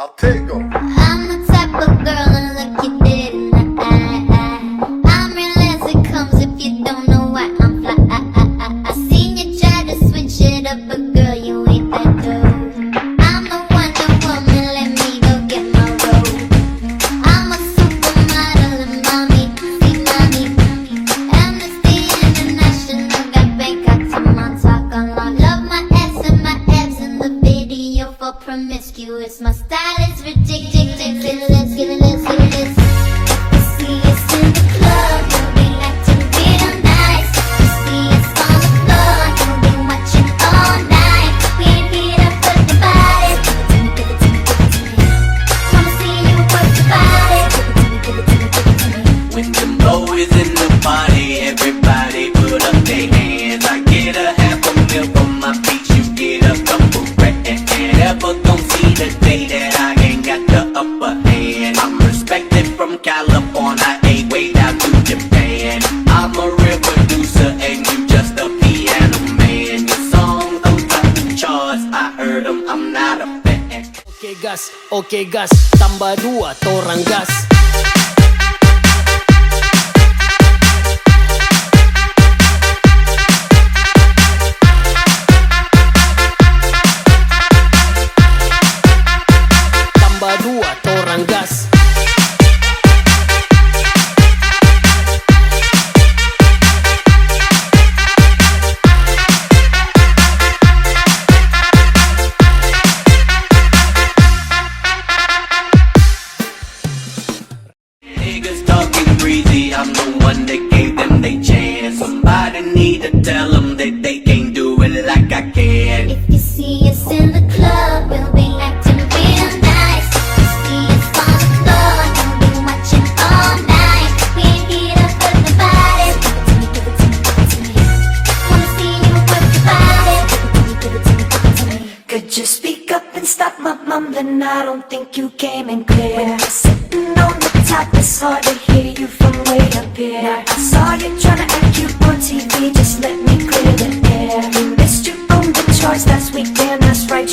I'll take 'em. I'm the type of girl to look you dead in the eye. I'm real as it comes if you don't know why I'm fly. I seen you try to switch it up, but girl, you ain't that dope. I'm the Wonder Woman, let me go get my robe. I'm a supermodel and mommy, see mommy. Amnesty International got Bangkok to Montauk on lock. Love my ass and my abs in the video for promiscuous. My style is ridiculous. Let's get it, let's get it, let's. You see us in the club, you'll be acting real nice. You see us on the floor, you'll be watching all night. We ain't here to put the body. Give it to me, give it to me, give it to me. Wanna see you work the body. Give it to me, give it to me, give it to me. When the boys in the party, everybody put up their hands. I get a half a meal from my beach, you get a couple grand. Never gon' see the day that I ain't got the upper hand. I'm respected from California, ain't way down to Japan. I'm a real producer and you just a piano man. Your songs don't top the charts, I heard 'em, I'm not a fan. Oke gas, tambah 2 torang gas. Tambah 2 torang gas. Niggas talking breezy, I'm the one that gave them they chance. Somebody need to tell them that they can't do it like I can. If you see us in the club, we'll be acting real nice. You see us on the floor, you'll be watching all night. We ain't here to put the body. Give it to me, give it to me, give it to me. Wanna see you work the body. Give it to me, give it to me, give it to me. Could you speak up and stop my mumbling? I don't think you came in clear. When you're sitting on the top, it's hard to hear you from way up here. I saw you tryna act cute on TV, just let me clear the air. You missed you on the charts last weekend, that's right,